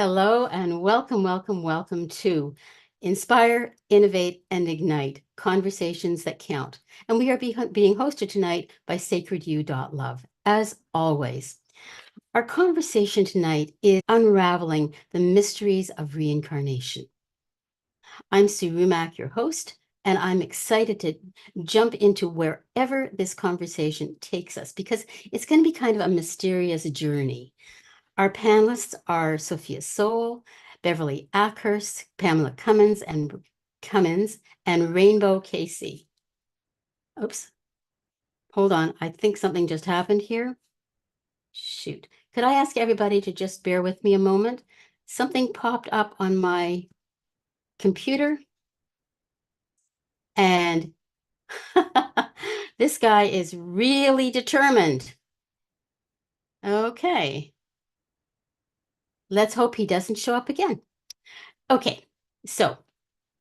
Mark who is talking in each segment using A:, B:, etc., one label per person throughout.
A: Hello and welcome, welcome, welcome to Inspire, Innovate, and Ignite, Conversations That Count. And we are being hosted tonight by sacredyou.love, as always. Our conversation tonight is Unraveling the Mysteries of Reincarnation. I'm Sue Rumack, your host, and I'm excited to jump into wherever this conversation takes us because it's going to be kind of a mysterious journey. Our panelists are Sophia Soul, Beverly Akhurst, Pamela Cummins, and Rainbow Casey. Oops. Hold on. I think something just happened here. Shoot. Could I ask everybody to just bear with me a moment? Something popped up on my computer. And this guy is really determined. Okay. Let's hope he doesn't show up again. Okay, so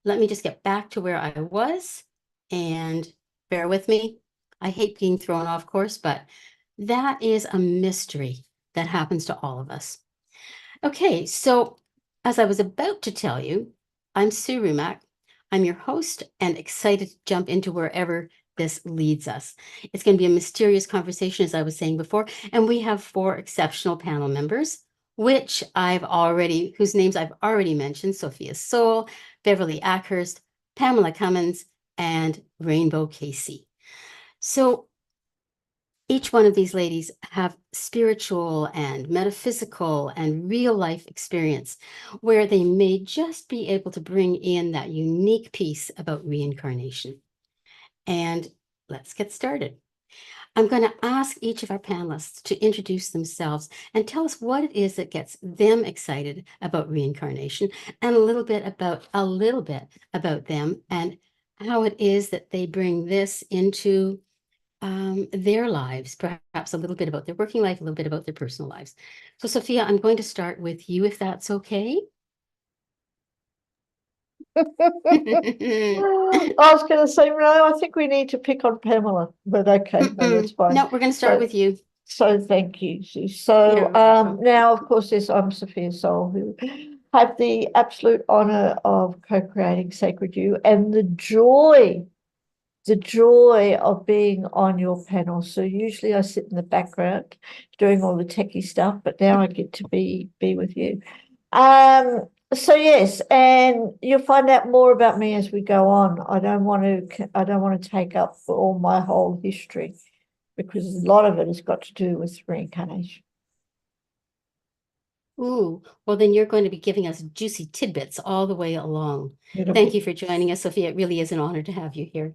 A: let me just get back to where I was and bear with me. I hate being thrown off course, but that is a mystery that happens to all of us. Okay, so as I was about to tell you, I'm Sue Rumack. I'm your host and excited to jump into wherever this leads us. It's going to be a mysterious conversation, as I was saying before, and we have 4 exceptional panel members, whose names I've already mentioned: Sophia Soul, Beverly Akhurst, Pamela Cummins, and Rainbow Casey. So each one of these ladies have spiritual and metaphysical and real life experience where they may just be able to bring in that unique piece about reincarnation. And let's get started. I'm going to ask each of our panelists to introduce themselves and tell us what it is that gets them excited about reincarnation, and a little bit about them and how it is that they bring this into their lives, perhaps a little bit about their working life, a little bit about their personal lives. So, Sophia, I'm going to start with you, if that's okay.
B: I was going to say, no, I think we need to pick on Pamela, but okay, no, that's fine.
A: No, we're going to start with you.
B: So thank you, Sue. So now, of course, yes, I'm Sophia Soul, who have the absolute honor of co-creating Sacred You and the joy of being on your panel. So usually I sit in the background doing all the techie stuff, but now I get to be with you. So yes, and you'll find out more about me as we go on. I don't want to take up all my whole history because a lot of it has got to do with reincarnation.
A: Ooh, well, then you're going to be giving us juicy tidbits all the way along. Thank you for joining us, Sophia. It really is an honor to have you here.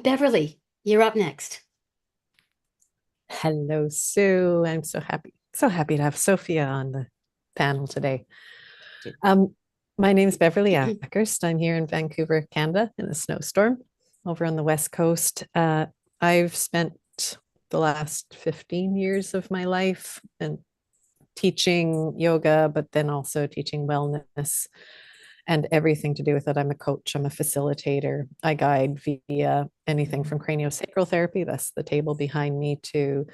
A: Beverly, you're up next.
C: Hello, Sue. I'm so happy to have Sophia on the panel today. My name is Beverly Akhurst. I'm here in Vancouver, Canada, in a snowstorm over on the West Coast. I've spent the last 15 years of my life and teaching yoga, but then also teaching wellness and everything to do with it. I'm a coach, I'm a facilitator. I guide via anything from craniosacral therapy, that's the table behind me, to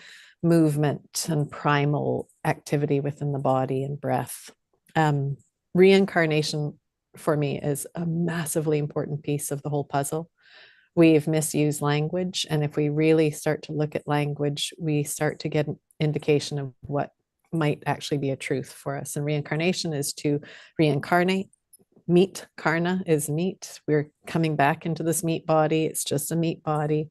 C: movement and primal activity within the body and breath. Reincarnation for me is a massively important piece of the whole puzzle. We've misused language, and if we really start to look at language, we start to get an indication of what might actually be a truth for us. And reincarnation is to reincarnate. Meat, karna is meat. We're coming back into this meat body. It's just a meat body.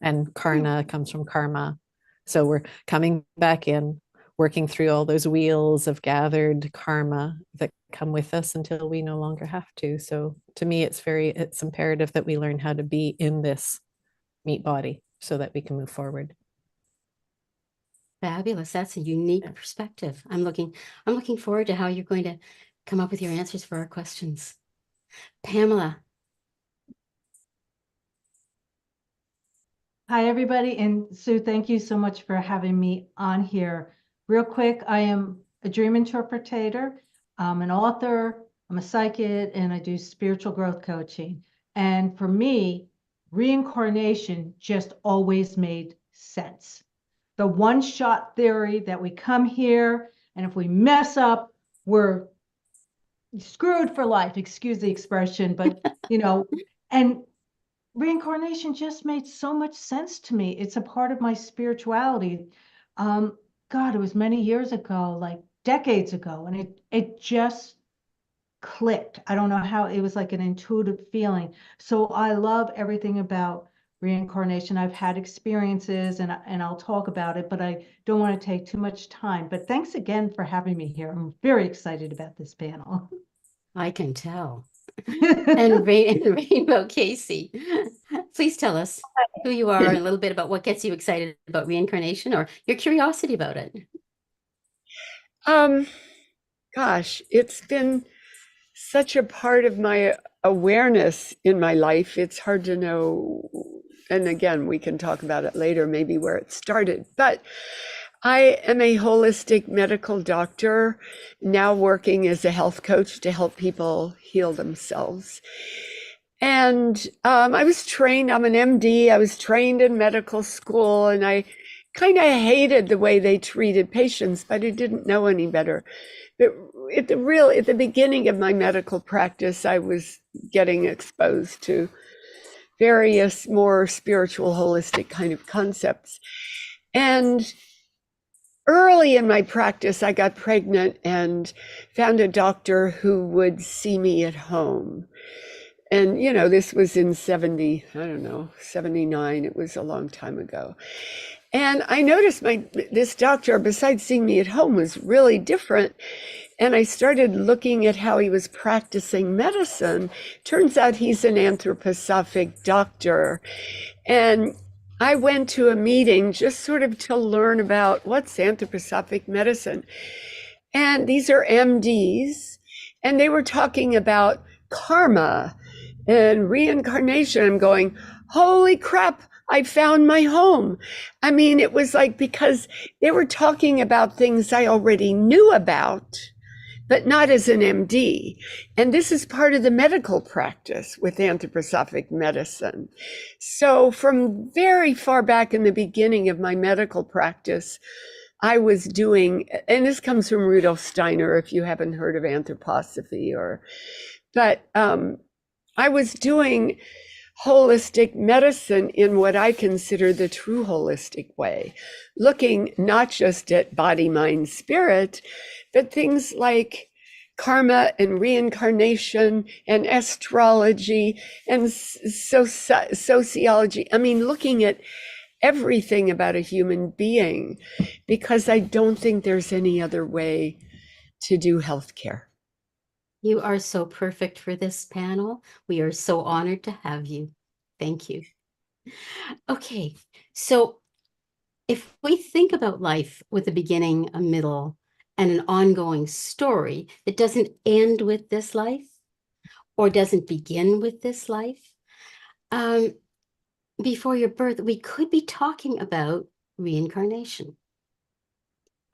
C: And karna comes from karma. So we're coming back in, working through all those wheels of gathered karma that come with us until we no longer have to. So to me, it's imperative that we learn how to be in this meat body so that we can move forward.
A: Fabulous. That's a unique perspective. I'm looking forward to how you're going to come up with your answers for our questions. Pamela.
D: Hi, everybody. And Sue, thank you so much for having me on here. Real quick, I am a dream interpreter. I'm an author, I'm a psychic, and I do spiritual growth coaching. And for me, reincarnation just always made sense. The one-shot theory that we come here, and if we mess up, we're screwed for life, excuse the expression, but and reincarnation just made so much sense to me. It's a part of my spirituality. God, it was many years ago, like decades ago, and it just clicked. I don't know how, it was like an intuitive feeling. So I love everything about reincarnation. I've had experiences and I'll talk about it, but I don't want to take too much time. But thanks again for having me here. I'm very excited about this panel.
A: I can tell. And Rainbow Casey, please tell us who you are and a little bit about what gets you excited about reincarnation or your curiosity about it.
E: Gosh, it's been such a part of my awareness in my life. It's hard to know. And again, we can talk about it later, maybe where it started. But I am a holistic medical doctor, now working as a health coach to help people heal themselves. And I was trained, I'm an MD, I was trained in medical school, and I kind of hated the way they treated patients, but I didn't know any better. But at the beginning of my medical practice, I was getting exposed to various more spiritual, holistic kind of concepts. And early in my practice, I got pregnant and found a doctor who would see me at home. And, this was in 79. It was a long time ago. And I noticed this doctor, besides seeing me at home, was really different. And I started looking at how he was practicing medicine. Turns out he's an anthroposophic doctor. And I went to a meeting just sort of to learn about what's anthroposophic medicine. And these are MDs, and they were talking about karma and reincarnation. I'm going, holy crap, I found my home. I mean, it was like, because they were talking about things I already knew about, but not as an MD. And this is part of the medical practice with anthroposophic medicine. So from very far back in the beginning of my medical practice, I was doing, and this comes from Rudolf Steiner, if you haven't heard of anthroposophy, but I was doing holistic medicine in what I consider the true holistic way, looking not just at body, mind, spirit, but things like karma and reincarnation and astrology and sociology. I mean, looking at everything about a human being, because I don't think there's any other way to do healthcare.
A: You are so perfect for this panel. We are so honored to have you. Thank you. Okay, so if we think about life with a beginning, a middle, and an ongoing story that doesn't end with this life or doesn't begin with this life, before your birth, we could be talking about reincarnation.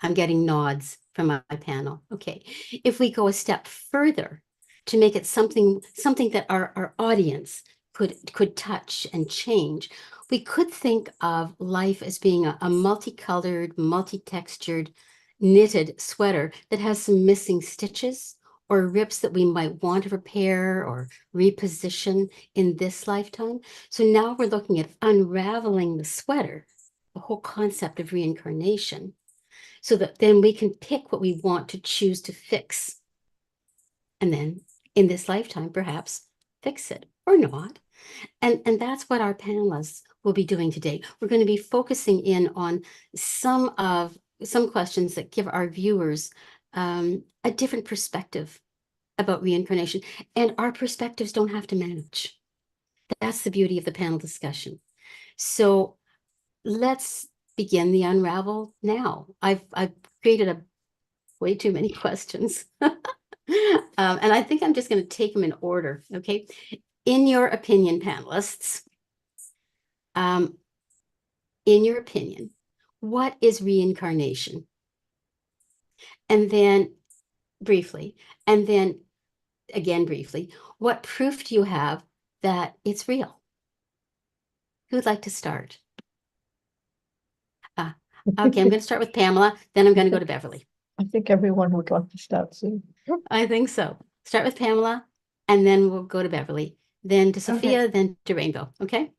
A: I'm getting nods from my panel. Okay, if we go a step further to make it something that our audience could touch and change, we could think of life as being a multicolored, multi-textured, knitted sweater that has some missing stitches or rips that we might want to repair or reposition in this lifetime. So now we're looking at unraveling the sweater, the whole concept of reincarnation, so that then we can pick what we want to choose to fix. And then in this lifetime, perhaps fix it or not. And that's what our panelists will be doing today. We're going to be focusing in on some questions that give our viewers a different perspective about reincarnation. And our perspectives don't have to match. That's the beauty of the panel discussion. So let's begin the unravel now. I've created way too many questions. And I think I'm just going to take them in order, okay? In your opinion, panelists, in your opinion, what is reincarnation? And then briefly, and then again briefly, what proof do you have that it's real? Who'd like to start? Okay, I'm going to start with Pamela, then I'm going to go to Beverly.
B: I think everyone would like to start soon.
A: I think so. Start with Pamela, and then we'll go to Beverly, then to Sophia,
D: Okay.
A: then to Rainbow. Okay?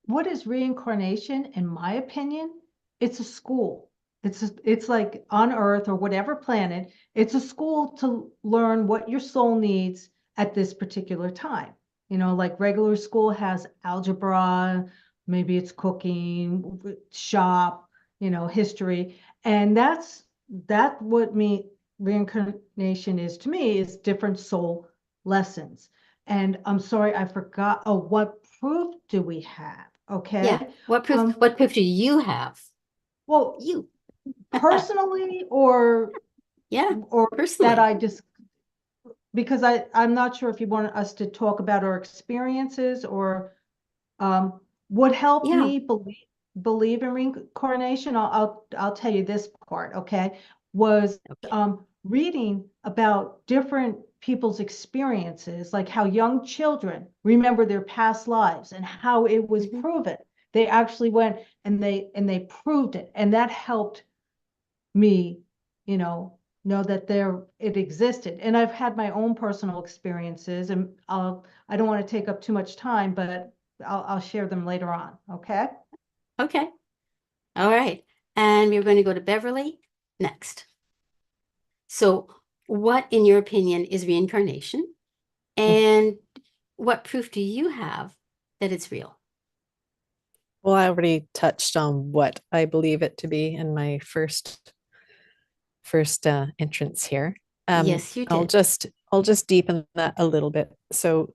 D: What is reincarnation? In my opinion, it's a school. It's like on Earth or whatever planet. It's a school to learn what your soul needs at this particular time. You know, like regular school has algebra, maybe it's cooking, shop, history, and that what reincarnation is to me is different soul lessons. And I'm sorry, I forgot. Oh, what proof do we have? Okay.
A: Yeah. What proof do you have?
D: Well,
A: You.
D: personally, or
A: Yeah,
D: that
A: personally.
D: I just, because I'm not sure if you want us to talk about our experiences or what helped
A: Yeah.
D: me believe in reincarnation. I'll tell you this part, okay, was
A: Okay.
D: reading about different people's experiences, like how young children remember their past lives and how it was
A: Mhm.
D: proven. They actually went and they proved it, and that helped me, know that it existed. And I've had my own personal experiences, and I don't want to take up too much time, but I'll share them later on. Okay.
A: Okay. All right. And we're going to go to Beverly next. So, what, in your opinion, is reincarnation? And what proof do you have that it's real?
C: Well, I already touched on what I believe it to be in my first entrance here.
A: Yes, you
C: I'll
A: did.
C: just deepen that a little bit. So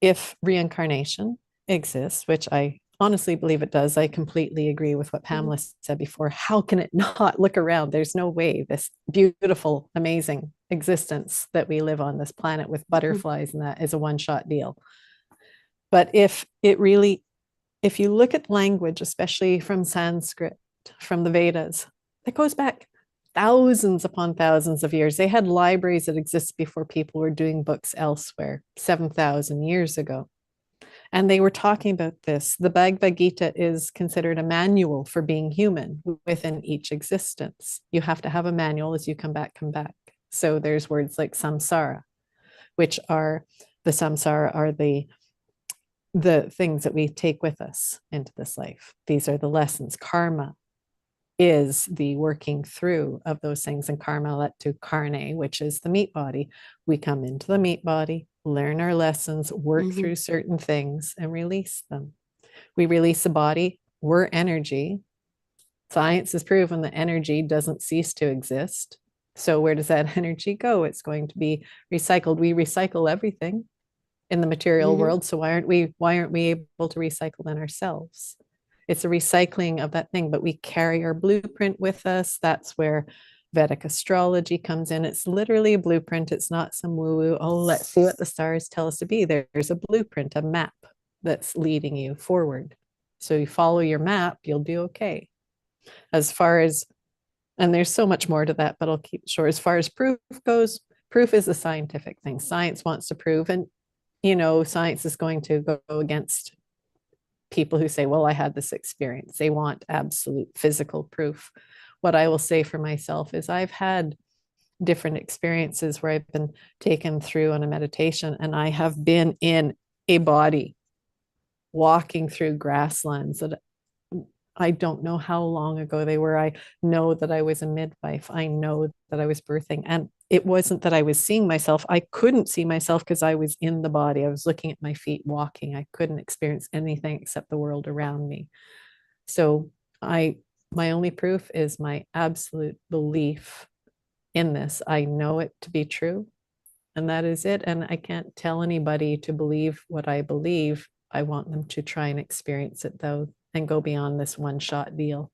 C: if reincarnation exists, which I honestly believe it does, I completely agree with what Pamela said before. How can it not? Look around? There's no way this beautiful, amazing existence that we live on this planet with butterflies and that is a one-shot deal. But if you look at language, especially from Sanskrit, from the Vedas, it goes back thousands upon thousands of years. They had libraries that existed before people were doing books elsewhere, 7,000 years ago. And they were talking about this. The Bhagavad Gita is considered a manual for being human within each existence. You have to have a manual as you come back. So there's words like samsara, which are the things that we take with us into this life. These are the lessons. Karma is the working through of those things, and karma led to carne, which is the meat body. We come into the meat body, learn our lessons, work through certain things, and release them. We release the body. We're energy. Science has proven that energy doesn't cease to exist. So where does that energy go? It's going to be recycled. We recycle everything in the material world. So why aren't we able to recycle then ourselves? It's a recycling of that thing, but we carry our blueprint with us. That's where Vedic astrology comes in. It's literally a blueprint. It's not some woo-woo, oh, let's see what the stars tell us to be. There's a blueprint, a map that's leading you forward. So you follow your map, you'll do okay. As far as, and there's so much more to that, but I'll keep it short. As far as proof goes, proof is a scientific thing. Science wants to prove, and science is going to go against people who say, well, I had this experience. They want absolute physical proof. What I will say for myself is I've had different experiences where I've been taken through on a meditation, and I have been in a body walking through grasslands that I don't know how long ago they were. I know that I was a midwife. I know that I was birthing. And it wasn't that I was seeing myself. I couldn't see myself because I was in the body. I was looking at my feet walking. I couldn't experience anything except the world around me. So my only proof is my absolute belief in this. I know it to be true. And that is it. And I can't tell anybody to believe what I believe. I want them to try and experience it though, and go beyond this one-shot deal.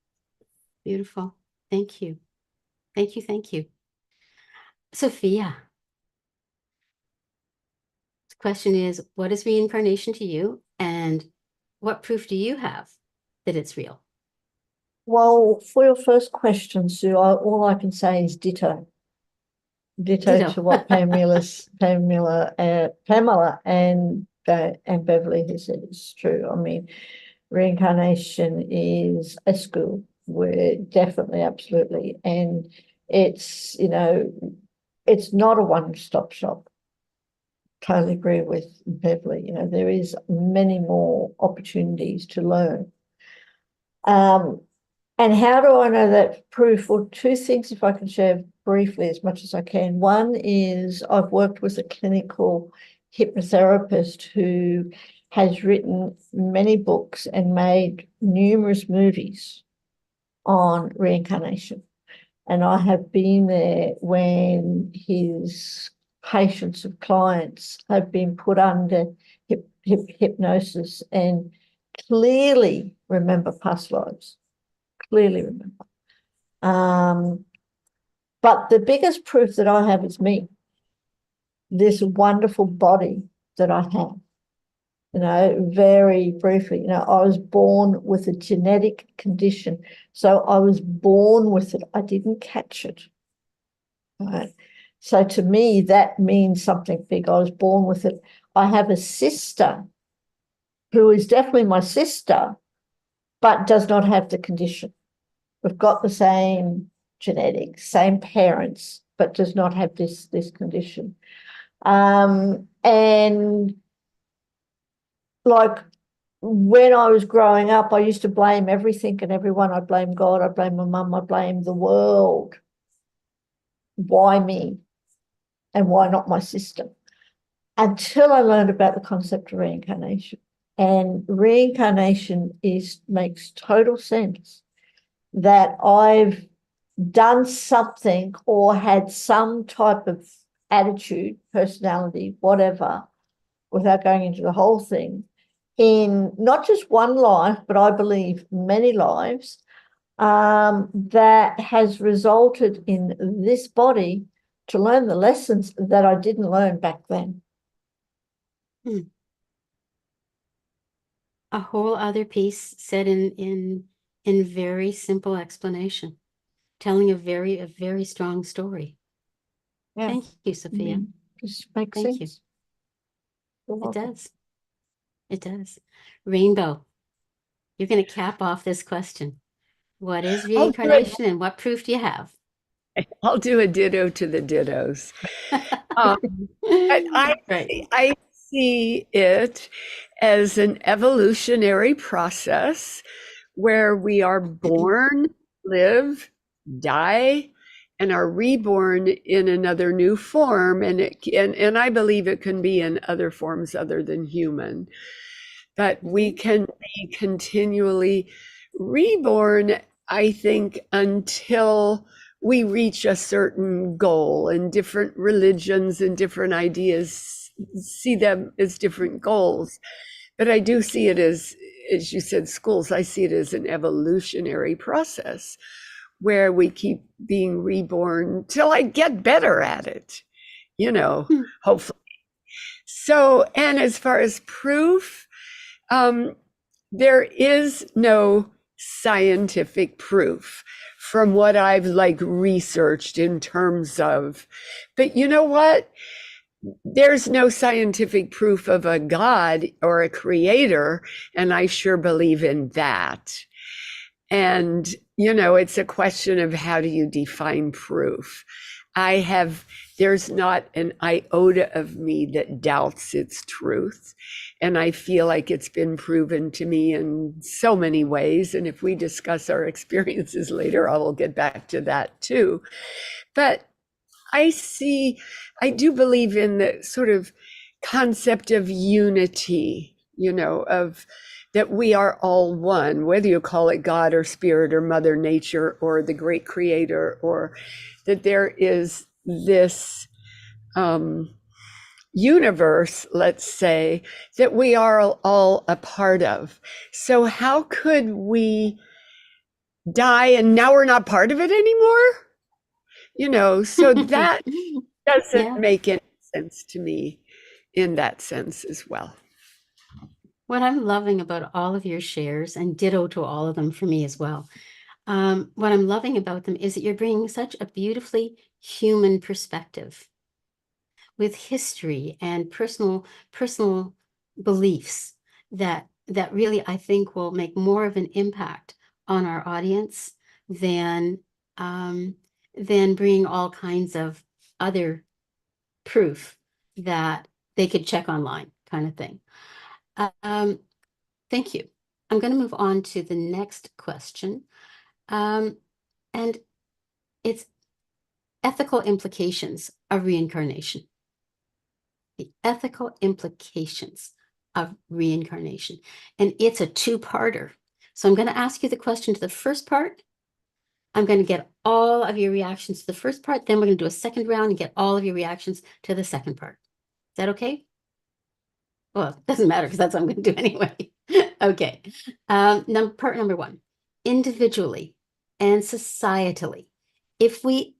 A: Beautiful. Thank you. Thank you. Thank you. Sophia. The question is, what is reincarnation to you? And what proof do you have that it's real?
B: Well, for your first question, Sue, all I can say is ditto. Ditto to what Pamela and Beverly has said is true. I mean, reincarnation is a school. we're definitely, absolutely. And it's, you know, it's not a one-stop shop. Totally agree with Beverly. You know, there is many more opportunities to learn. And how do I know that proof? Well, two things, if I can share briefly as much as I can. One is I've worked with a clinical hypnotherapist who has written many books and made numerous movies on reincarnation. And I have been there when his patients and clients have been put under hypnosis and clearly remember past lives. Clearly remember. But the biggest proof that I have is me. This wonderful body that I have. You know, very briefly, you know, I was born with a genetic condition. So I was born with it. I didn't catch it. Right. So to me, that means something big. I was born with it. I have a sister who is definitely my sister, but does not have the condition. We've got the same genetics, same parents, but does not have this condition. And like when I was growing up, I used to blame everything and everyone. I blame God, I blame my mum, I blame the world. Why me? And why not my sister? Until I learned about the concept of reincarnation. And reincarnation makes total sense that I've done something or had some type of attitude, personality, whatever, without going into the whole thing, in not just one life, but I believe many lives, that has resulted in this body to learn the lessons that I didn't learn back then.
A: A whole other piece said in very simple explanation, telling a very strong story.
B: Yeah.
A: Thank you, Sophia.
B: Just makes
A: Thank
B: sense.
A: It does. It does. Rainbow, you're going to cap off this question. What is reincarnation and what proof do you have?
E: I'll do a ditto to the dittos. I see it as an evolutionary process where we are born, live, die, and are reborn in another new form. And I believe it can be in other forms other than human. But we can be continually reborn, I think, until we reach a certain goal, and different religions and different ideas see them as different goals. But I do see it as you said, schools, I see it as an evolutionary process where we keep being reborn till I get better at it, you know, hopefully. So, and as far as proof, there is no scientific proof from what I've researched in terms of, but you know what? There's no scientific proof of a God or a creator, and I sure believe in that. And, you know, it's a question of how do you define proof? There's not an iota of me that doubts its truth. And I feel like it's been proven to me in so many ways. And if we discuss our experiences later, I will get back to that too. But I do believe in the sort of concept of unity, you know, of that we are all one, whether you call it God or spirit or Mother Nature or the great creator, or that there is this universe, let's say, that we are all a part of. So how could we die and now we're not part of it anymore? You know, so that doesn't make any sense to me in that sense as well.
A: What I'm loving about all of your shares, and ditto to all of them for me as well, what I'm loving about them is that you're bringing such a beautifully human perspective with history and personal beliefs that really I think will make more of an impact on our audience than bringing all kinds of other proof that they could check online, kind of thing. Thank you. I'm going to move on to the next question. And it's ethical implications of reincarnation. The ethical implications of reincarnation. And it's a two-parter. So I'm going to ask you the question to the first part. I'm going to get all of your reactions to the first part. Then we're going to do a second round and get all of your reactions to the second part. Is that okay? Well, it doesn't matter because that's what I'm going to do anyway. Okay. Part number one, individually and societally, if we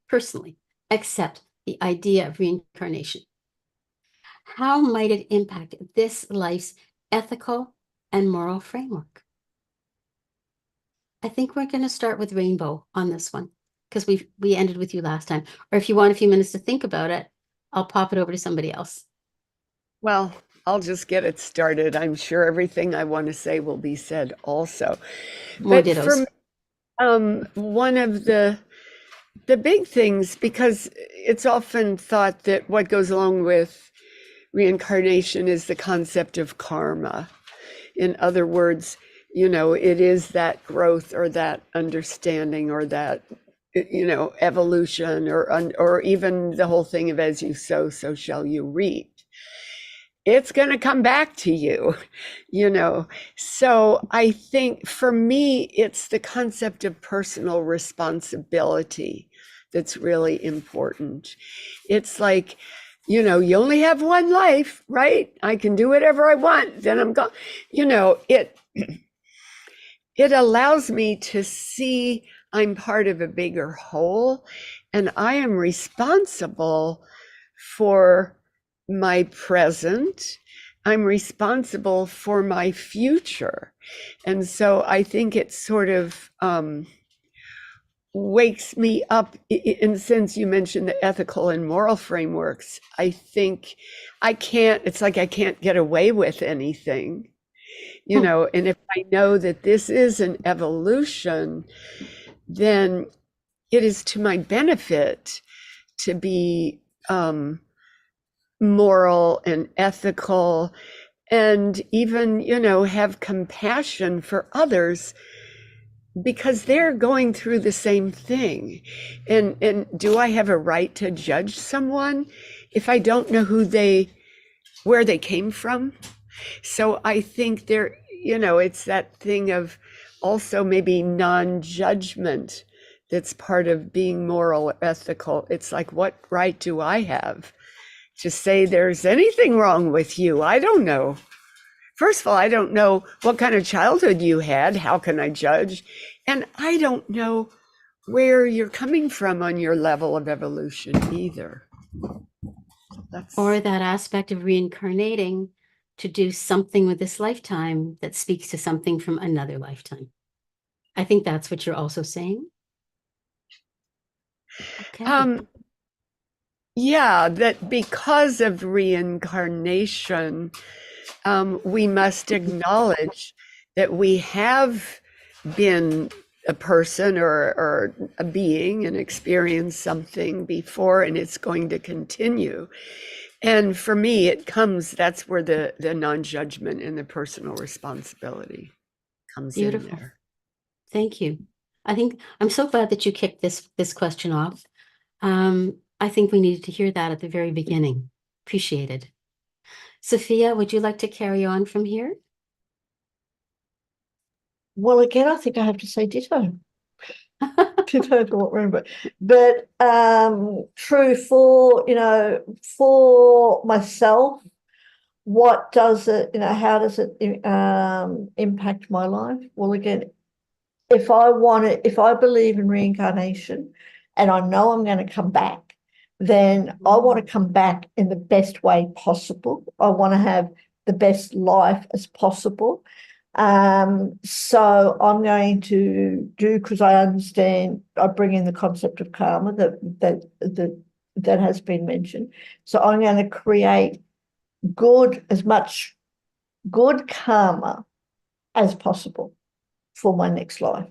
A: personally accept the idea of reincarnation, how might it impact this life's ethical and moral framework? I think we're going to start with Rainbow on this one because we ended with you last time. Or if you want a few minutes to think about it, I'll pop it over to somebody else.
E: Well, I'll just get it started. I'm sure everything I want to say will be said also.
A: More
E: But
A: dittos.
E: for one of the big things, because it's often thought that what goes along with reincarnation is the concept of karma. In other words, it is that growth or that understanding or that, evolution or even the whole thing of as you sow, so shall you reap. It's going to come back to you, So I think for me, it's the concept of personal responsibility that's really important. It's like, you only have one life, right? I can do whatever I want, then I'm gone. It allows me to see I'm part of a bigger whole, and I am responsible for my present. I'm responsible for my future. And so I think it sort of wakes me up. And since you mentioned the ethical and moral frameworks, I think it's like I can't get away with anything, and if I know that this is an evolution, then it is to my benefit to be moral and ethical, and even, have compassion for others because they're going through the same thing. And do I have a right to judge someone if I don't know where they came from? So I think it's that thing of also maybe non-judgment that's part of being moral or ethical. It's like, what right do I have to say there's anything wrong with you? I don't know. First of all, I don't know what kind of childhood you had. How can I judge? And I don't know where you're coming from on your level of evolution either.
A: Or that aspect of reincarnating to do something with this lifetime that speaks to something from another lifetime. I think that's what you're also saying. Okay.
E: Yeah, that because of reincarnation, we must acknowledge that we have been a person or a being and experienced something before, and it's going to continue. And for me, that's where the non-judgment and the personal responsibility comes in there.
A: Thank you. I'm so glad that you kicked this question off. I think we needed to hear that at the very beginning. Appreciated. Sophia, would you like to carry on from here?
B: Well, again, I think I have to say ditto. Ditto to what Rainbow. But true for myself, what does it, how does it impact my life? Well, again, if I believe in reincarnation and I know I'm going to come back, then I want to come back in the best way possible. I want to have the best life as possible. So I'm going to do, because I understand, I bring in the concept of karma that has been mentioned. So I'm going to create as much good karma as possible for my next life.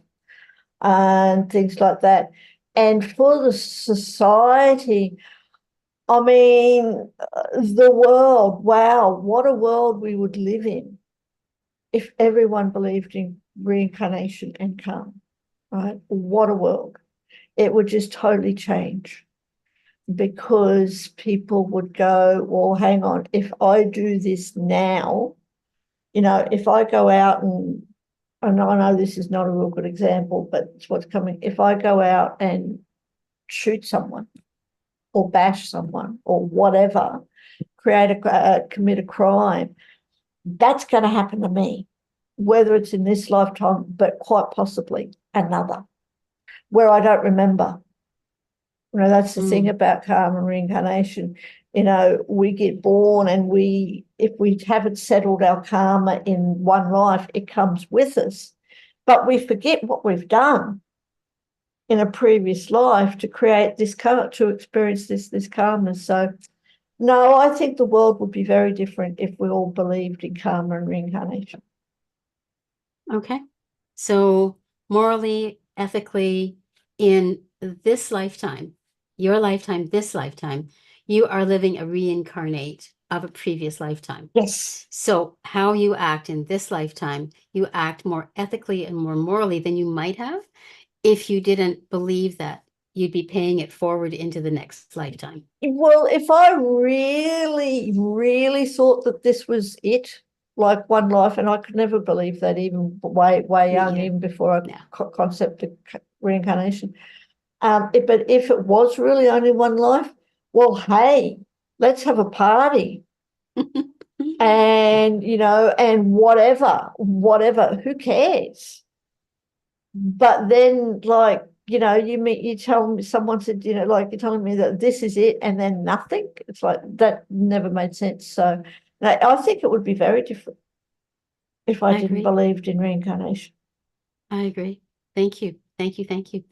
B: and things like that. And for the society, I mean, the world, wow, what a world we would live in if everyone believed in reincarnation and karma, right? What a world. It would just totally change, because people would go, well, hang on, if I do this now, if I go out and I know this is not a real good example, but it's what's coming. If I go out and shoot someone or bash someone or whatever, commit a crime, that's going to happen to me, whether it's in this lifetime, but quite possibly another, where I don't remember. That's the thing about karma and reincarnation. We get born, and if we haven't settled our karma in one life, it comes with us. But we forget what we've done in a previous life to create this karma, to experience this karma. So, no, I think the world would be very different if we all believed in karma and reincarnation.
A: Okay. So morally, ethically, in this lifetime, your lifetime, this lifetime, you are living a reincarnate of a previous lifetime.
B: Yes.
A: So how you act in this lifetime, you act more ethically and more morally than you might have if you didn't believe that you'd be paying it forward into the next lifetime.
B: Well, if I really, really thought that this was it, like one life, and I could never believe that, even way young, even before I concept of reincarnation. But if it was really only one life, well, hey, let's have a party. And and whatever, who cares? But then, like, you tell me, someone said, like, you're telling me that this is it, and then nothing. It's like, that never made sense. So I think it would be very different if I didn't believe in reincarnation.
A: I agree. Thank you. Thank you. Thank you.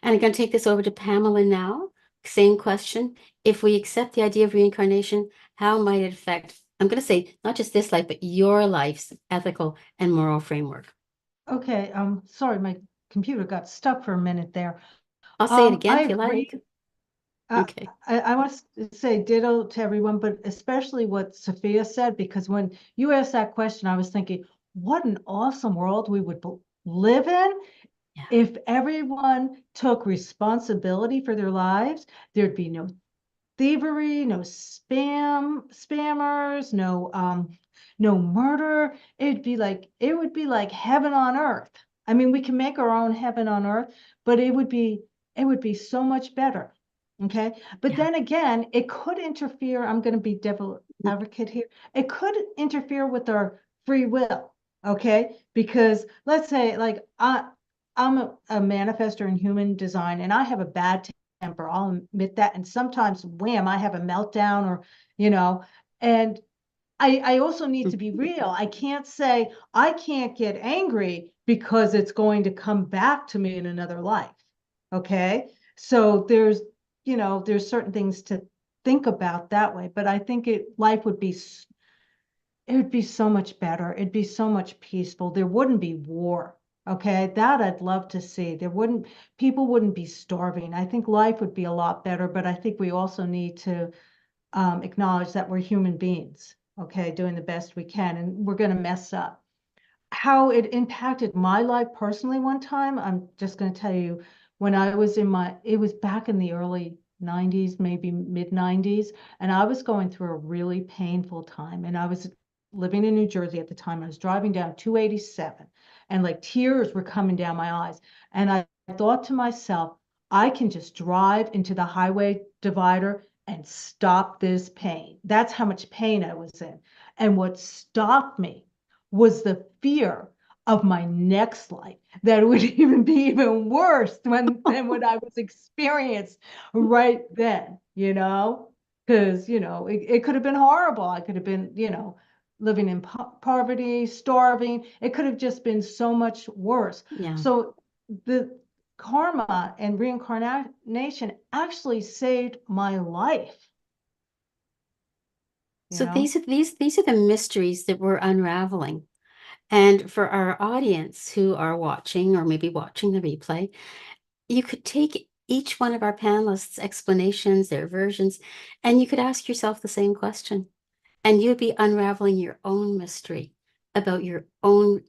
A: And I'm going to take this over to Pamela now. Same question. If we accept the idea of reincarnation, how might it affect, I'm going to say, not just this life, but your life's ethical and moral framework?
D: Okay. Sorry, my computer got stuck for a minute there.
A: I'll say it again if you like.
D: Okay. I want to say ditto to everyone, but especially what Sophia said, because when you asked that question, I was thinking, what an awesome world we would live in.
A: Yeah.
D: If everyone took responsibility for their lives. There'd be no thievery, no spammers, no murder. It would be like heaven on earth. I mean, we can make our own heaven on earth, but it would be so much better. Okay. But then again, it could interfere. I'm going to be devil advocate here. It could interfere with our free will. Okay. Because let's say, like, I'm a manifestor in human design, and I have a bad temper. I'll admit that. And sometimes, wham, I have a meltdown, or, and I also need to be real. I can't say I can't get angry because it's going to come back to me in another life. Okay. So there's certain things to think about that way, but I think life would be so much better. It'd be so much peaceful. There wouldn't be war. Okay, that I'd love to see. People wouldn't be starving. I think life would be a lot better, but I think we also need to acknowledge that we're human beings, okay, doing the best we can, and we're going to mess up. How it impacted my life personally one time, I'm just going to tell you, when I was it was back in the early 90s, maybe mid 90s, and I was going through a really painful time, and I was living in New Jersey at the time. I was driving down 287, and like tears were coming down my eyes. And I thought to myself, I can just drive into the highway divider and stop this pain. That's how much pain I was in. And what stopped me was the fear of my next life, that it would even be even worse than what I was experienced right then, because, it could have been horrible. I could have been, living in poverty, starving. It could have just been so much worse.
A: Yeah.
D: So the karma and reincarnation actually saved my life.
A: So these are the mysteries that we're unraveling. And for our audience who are watching or maybe watching the replay, you could take each one of our panelists' explanations, their versions, and you could ask yourself the same question. And you'd be unraveling your own mystery about your own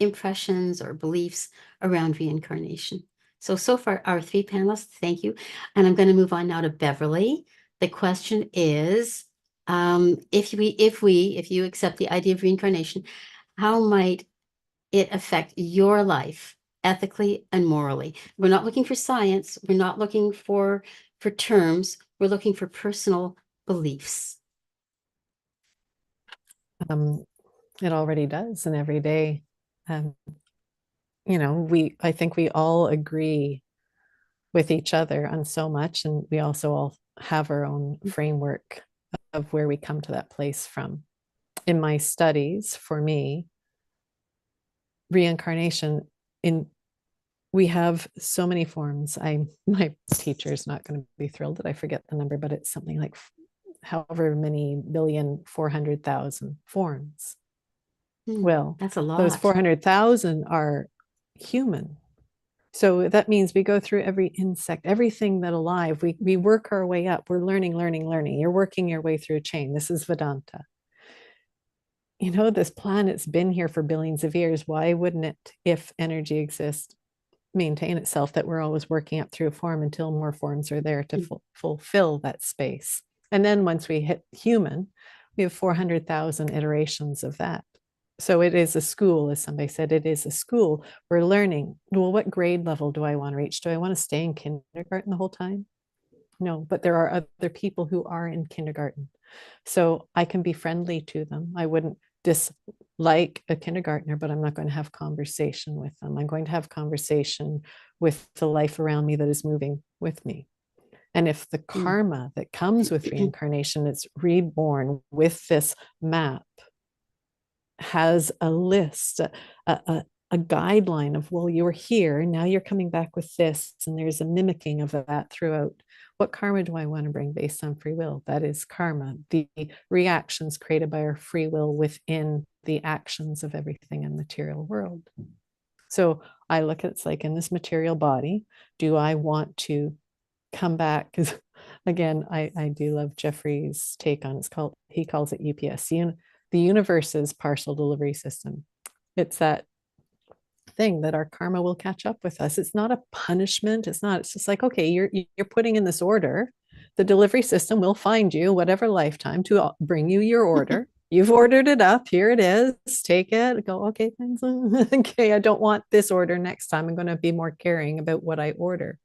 A: impressions or beliefs around reincarnation. So far, our three panelists, thank you. And I'm going to move on now to Beverly. The question is, if you accept the idea of reincarnation, how might it affect your life ethically and morally? We're not looking for science. We're not looking for terms. We're looking for personal beliefs.
C: It already does, and every day, I think we all agree with each other on so much, and we also all have our own framework of where we come to that place from. In my studies, for me, reincarnation, we have so many forms. My teacher's not going to be thrilled that I forget the number, but it's something like however many 400,000 forms. Well,
A: that's a lot.
C: Those 400,000 are human. So that means we go through every insect, everything that alive. We work our way up. We're learning. You're working your way through a chain. This is Vedanta. This planet's been here for billions of years. Why wouldn't it, if energy exists, maintain itself, that we're always working up through a form until more forms are there to fulfill that space? And then once we hit human, we have 400,000 iterations of that. So it is a school, as somebody said, it is a school. We're learning. Well, what grade level do I want to reach? Do I want to stay in kindergarten the whole time? No, but there are other people who are in kindergarten. So I can be friendly to them. I wouldn't dislike a kindergartner, but I'm not going to have conversation with them. I'm going to have conversation with the life around me that is moving with me. And if the karma that comes with reincarnation is reborn with this map, has a list, a guideline of, well, you're here, now you're coming back with this, and there's a mimicking of that throughout. What karma do I want to bring based on free will? That is karma, the reactions created by our free will within the actions of everything in the material world. So I look at it's like, in this material body, do I want to come back? Because again, I do love Jeffrey's take on he calls it UPS. The universe's partial delivery system. It's that thing that our karma will catch up with us. It's not a punishment. It's just like, okay, you're putting in this order. The delivery system will find you whatever lifetime to bring you your order. You've ordered it up. Here it is. Take it. Go, okay, thanks. Okay, I don't want this order next time. I'm going to be more caring about what I order.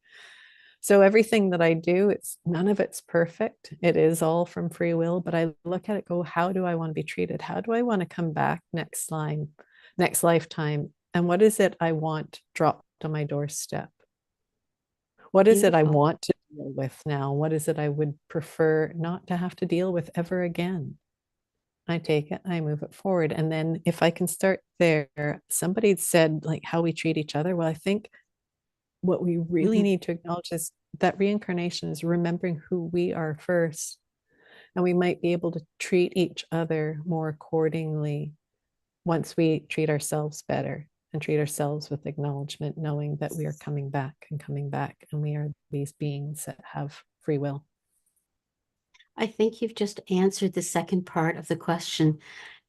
C: So everything that I do, none of it's perfect. It is all from free will, but I look at it, go, how do I want to be treated? How do I want to come back next lifetime? And what is it I want dropped on my doorstep? What is it I want to deal with now? What is it I would prefer not to have to deal with ever again? I take it, I move it forward. And then if I can start there, somebody said like how we treat each other. Well, I think what we really need to acknowledge is that reincarnation is remembering who we are first. And we might be able to treat each other more accordingly once we treat ourselves better and treat ourselves with acknowledgement, knowing that we are coming back, and we are these beings that have free will.
A: I think you've just answered the second part of the question.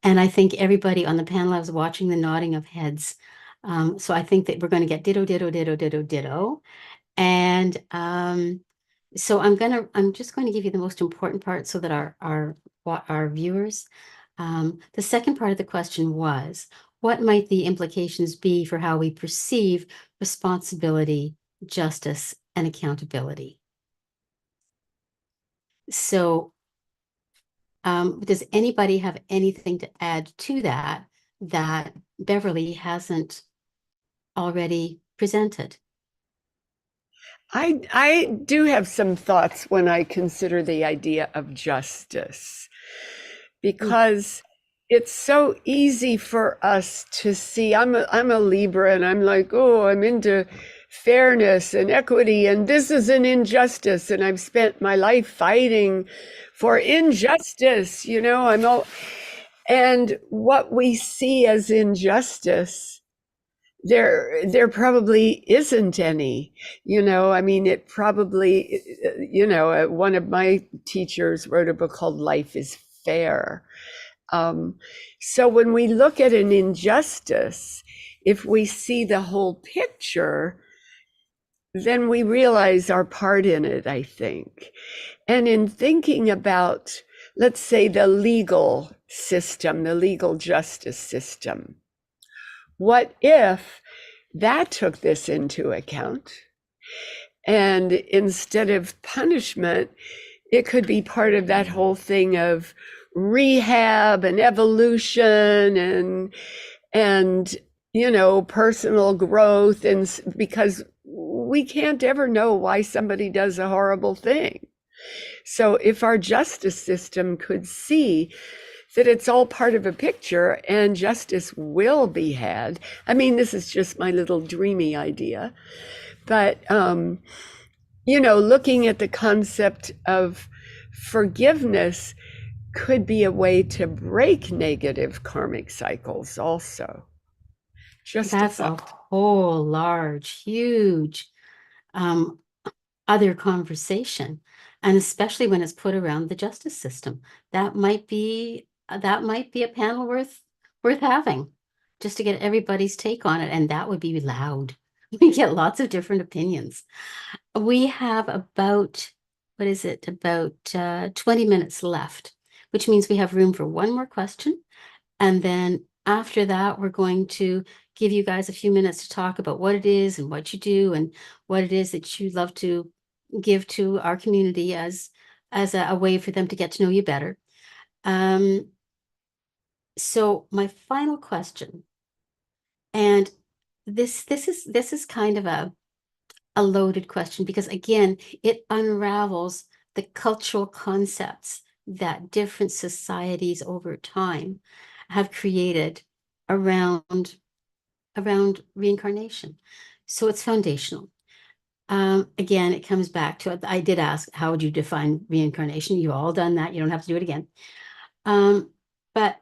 A: And I think everybody on the panel, I was watching the nodding of heads. So I think that we're going to get ditto, ditto, ditto, ditto, ditto. And so I'm just going to give you the most important part so that our viewers, the second part of the question was, what might the implications be for how we perceive responsibility, justice, and accountability? So does anybody have anything to add to that Beverly hasn't already presented?
E: I do have some thoughts when I consider the idea of justice, because it's so easy for us to see. I'm a Libra, and I'm like, oh, I'm into fairness and equity, and this is an injustice, and I've spent my life fighting for injustice. And what we see as injustice, there probably isn't any, I mean, it probably, one of my teachers wrote a book called Life is Fair. So when we look at an injustice, if we see the whole picture, then we realize our part in it, I think. And in thinking about, let's say, the legal system, the legal justice system, what if that took this into account? And instead of punishment, it could be part of that whole thing of rehab and evolution and personal growth, and because we can't ever know why somebody does a horrible thing. So if our justice system could see that it's all part of a picture and justice will be had. I mean, this is just my little dreamy idea, but, looking at the concept of forgiveness could be a way to break negative karmic cycles also.
A: That's a whole large, huge other conversation. And especially when it's put around the justice system, that might be a panel worth having, just to get everybody's take on it. And that would be loud. We get lots of different opinions. We have about 20 minutes left, which means we have room for one more question. And then after that, we're going to give you guys a few minutes to talk about what it is and what you do and what it is that you love to give to our community as a way for them to get to know you better. So my final question, and this is kind of a loaded question, because again, it unravels the cultural concepts that different societies over time have created around reincarnation. So it's foundational. Again, it comes back to, I did ask, how would you define reincarnation? You've all done that. You don't have to do it again. But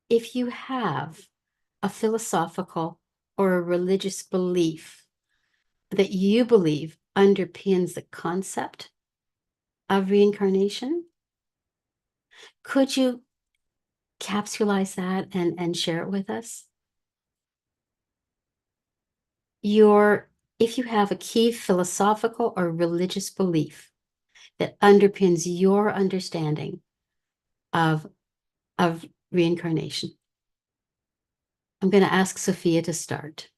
A: if you have a philosophical or a religious belief that you believe underpins the concept of reincarnation, could you capsulize that and share it with us? If you have a key philosophical or religious belief that underpins your understanding of reincarnation. I'm going to ask Sophia to start.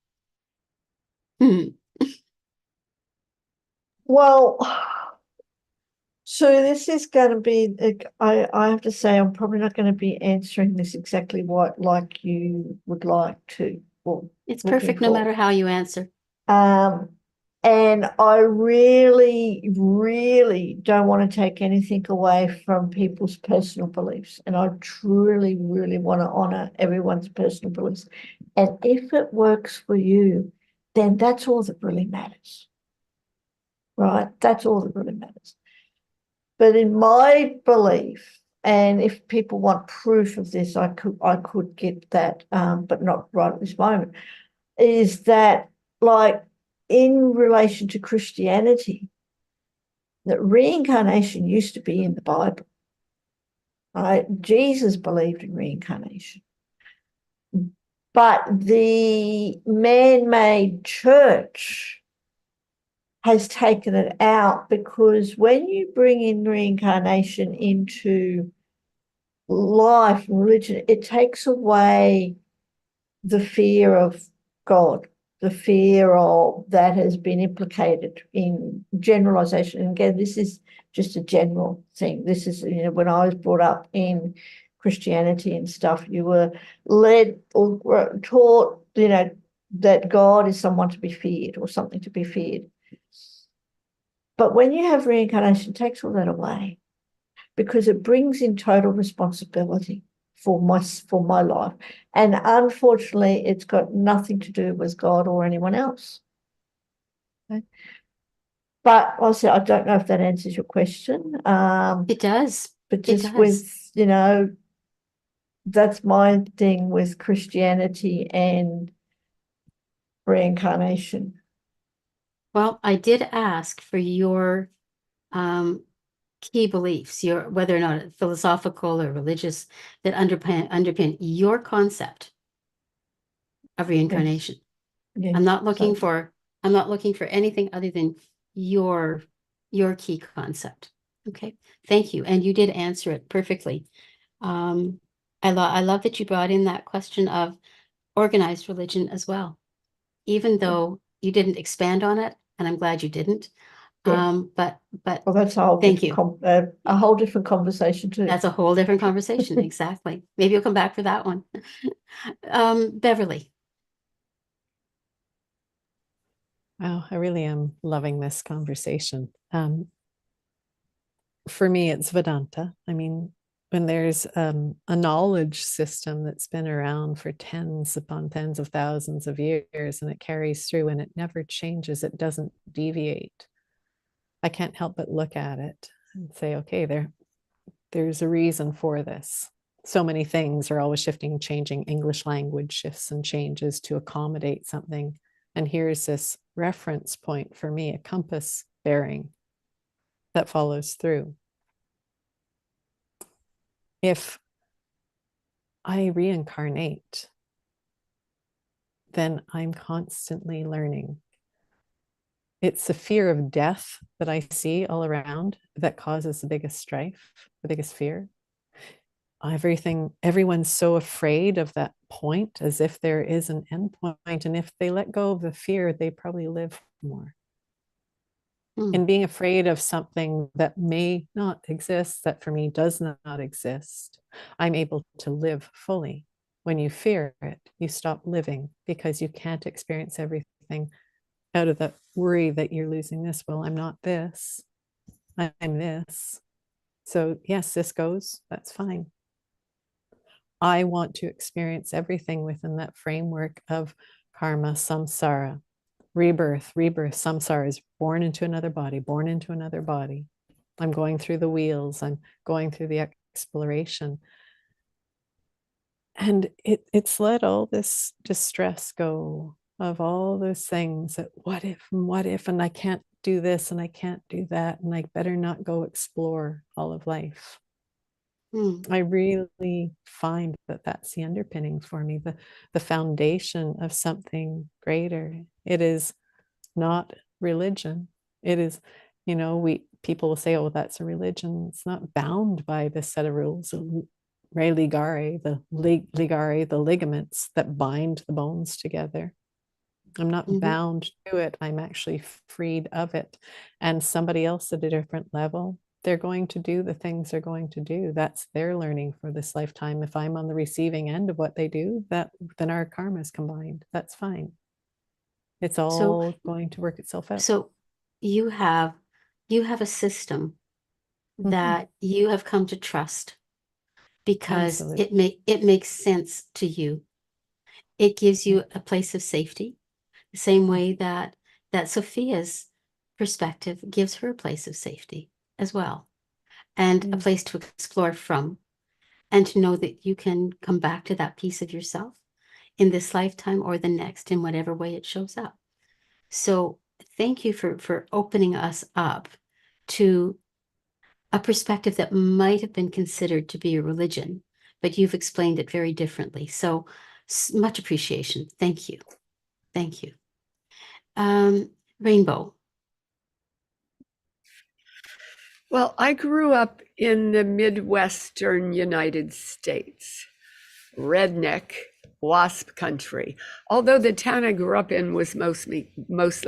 B: Well, so this is going to be, I have to say, I'm probably not going to be answering this exactly like you would like to.
A: It's perfect no matter how you answer.
B: And I really, really don't want to take anything away from people's personal beliefs. And I truly, really want to honor everyone's personal beliefs. And if it works for you, then that's all that really matters. Right? That's all that really matters. But in my belief, and if people want proof of this, I could get that, but not right at this moment, is that, like, in relation to Christianity, that reincarnation used to be in the Bible. Right? Jesus believed in reincarnation. But the man-made church has taken it out, because when you bring in reincarnation into life and religion, it takes away the fear of God, the fear of that has been implicated in generalization. And again, this is just a general thing. This is, when I was brought up in Christianity and stuff, you were led or taught, that God is someone to be feared or something to be feared. But when you have reincarnation, it takes all that away, because it brings in total responsibility for my life. And unfortunately, it's got nothing to do with God or anyone else. Okay. But also, I don't know if that answers your question.
A: It does.
B: But just with, that's my thing with Christianity and reincarnation.
A: Well, I did ask for your key beliefs, your whether or not philosophical or religious, that underpin your concept of reincarnation.
B: Yes.
A: I'm not looking
B: So,
A: for anything other than your key concept. Okay, thank you. And you did answer it perfectly. I love that you brought in that question of organized religion as well, even though you didn't expand on it, and I'm glad you didn't.
B: yeah.
A: But
B: Well, that's a whole
A: thank
B: different
A: you.
B: a whole different conversation too.
A: That's a whole different conversation. Exactly. Maybe you'll come back for that one. Beverly.
C: Wow, I really am loving this conversation. For me, it's Vedanta. I mean, when there's a knowledge system that's been around for tens upon tens of thousands of years, and it carries through and it never changes, it doesn't deviate, I can't help but look at it and say, okay, there's a reason for this. So many things are always shifting, changing. English language shifts and changes to accommodate something. And here's this reference point for me, a compass bearing that follows through. If I reincarnate, then I'm constantly learning. It's the fear of death that I see all around that causes the biggest strife, the biggest fear. Everyone's so afraid of that point, as if there is an end point. And if they let go of the fear, they probably live more. In being afraid of something that may not exist, that for me does not exist, I'm able to live fully. When you fear it, you stop living because you can't experience everything out of that worry that you're losing this. Well, I'm not this, I'm this. So yes, this goes, that's fine. I want to experience everything within that framework of karma, samsara, rebirth, samsara is born into another body, born into another body. I'm going through the wheels, I'm going through the exploration. And it's let all this distress go of all those things that what if, and I can't do this and I can't do that, and I better not go explore all of life. I really find that that's the underpinning for me, the foundation of something greater. It is not religion. It is, people will say, oh, that's a religion. It's not bound by this set of rules. Re ligare, the ligaments that bind the bones together. I'm not bound to it. I'm actually freed of it. And somebody else at a different level, they're going to do the things they're going to do. That's their learning for this lifetime. If I'm on the receiving end of what they do, then our karma is combined. That's fine. It's all going to work itself out.
A: So you have a system that you have come to trust because it makes sense to you. It gives you a place of safety, the same way that Sophia's perspective gives her a place of safety as well, and a place to explore from, and to know that you can come back to that piece of yourself in this lifetime or the next, in whatever way it shows up. So thank you for opening us up to a perspective that might have been considered to be a religion, but you've explained it very differently. So much appreciation. Thank you. Thank you. Rainbow.
E: Well, I grew up in the Midwestern United States, redneck, WASP country. Although the town I grew up in was mostly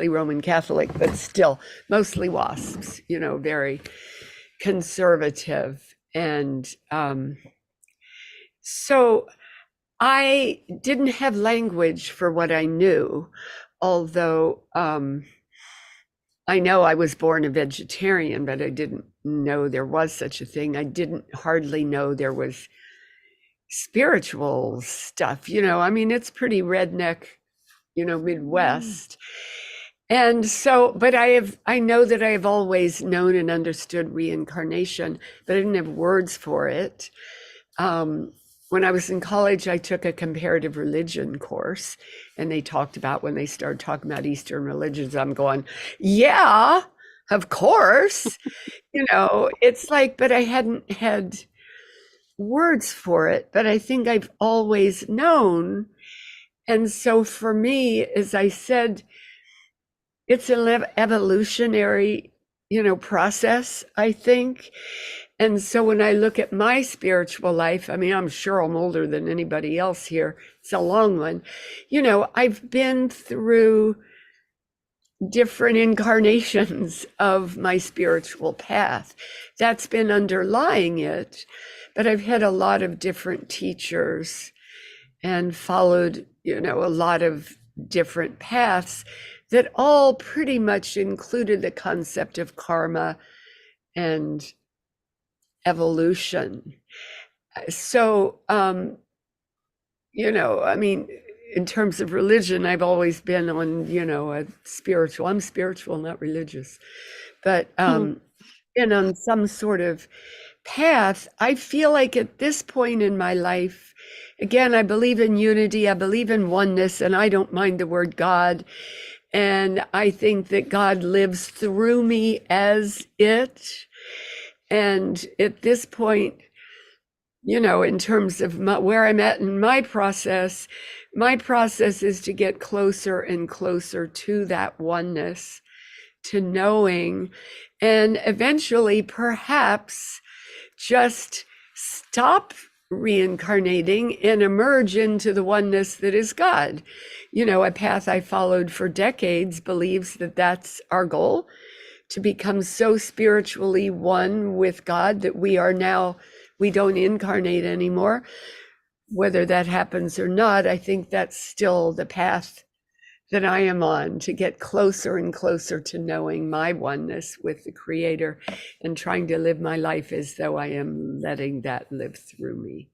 E: Roman Catholic, but still mostly WASPs, very conservative. And so I didn't have language for what I knew, although I know I was born a vegetarian, but I didn't know there was such a thing. I didn't hardly know there was spiritual stuff, it's pretty redneck, Midwest. And so, but I know that I have always known and understood reincarnation, but I didn't have words for it. when I was in college, I took a comparative religion course, and they talked about when they started talking about Eastern religions, I'm going, yeah, of course. It's like, but I hadn't had words for it, but I think I've always known. And so for me, as I said, it's an evolutionary, process, I think. And so when I look at my spiritual life, I mean, I'm sure I'm older than anybody else here. It's a long one. I've been through different incarnations of my spiritual path. That's been underlying it. But I've had a lot of different teachers and followed, a lot of different paths that all pretty much included the concept of karma and evolution. So, I mean, in terms of religion, I've always been on, a spiritual, I'm spiritual, not religious, but been on some sort of path. I feel like at this point in my life, again, I believe in unity, I believe in oneness, and I don't mind the word God. And I think that God lives through me as it. And at this point, in terms of where I'm at in my process is to get closer and closer to that oneness, to knowing, and eventually perhaps just stop reincarnating and emerge into the oneness that is God. A path I followed for decades believes that that's our goal, to become so spiritually one with God that we don't incarnate anymore. Whether that happens or not, I think that's still the path that I am on, to get closer and closer to knowing my oneness with the Creator and trying to live my life as though I am letting that live through me.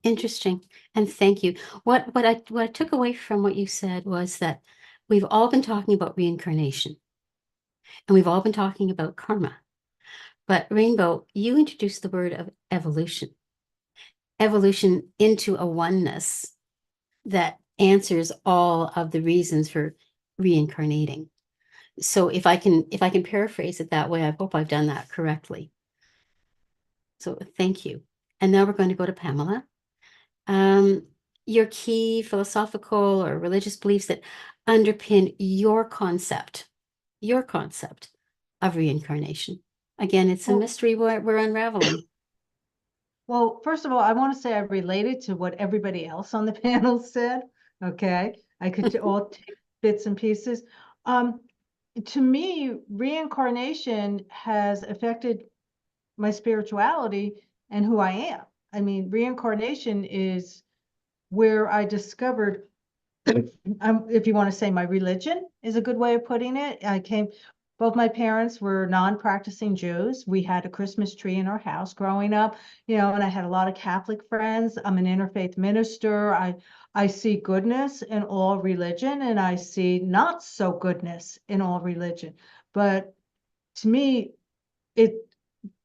A: Interesting. And thank you. What I took away from what you said was that we've all been talking about reincarnation, and we've all been talking about karma. But Rainbow, you introduced the word of evolution into a oneness that answers all of the reasons for reincarnating. So if I can paraphrase it that way, I hope I've done that correctly. So thank you. And now we're going to go to Pamela. Your key philosophical or religious beliefs that underpin your concept of reincarnation. Again, it's a mystery we're unraveling.
D: Well, first of all, I want to say I related to what everybody else on the panel said. Okay, I could all take bits and pieces. To me, reincarnation has affected my spirituality and who I am. I mean, reincarnation is where I discovered, if you want to say my religion is a good way of putting it. Both my parents were non-practicing Jews. We had a Christmas tree in our house growing up, and I had a lot of Catholic friends. I'm an interfaith minister. I see goodness in all religion, and I see not so goodness in all religion. But to me,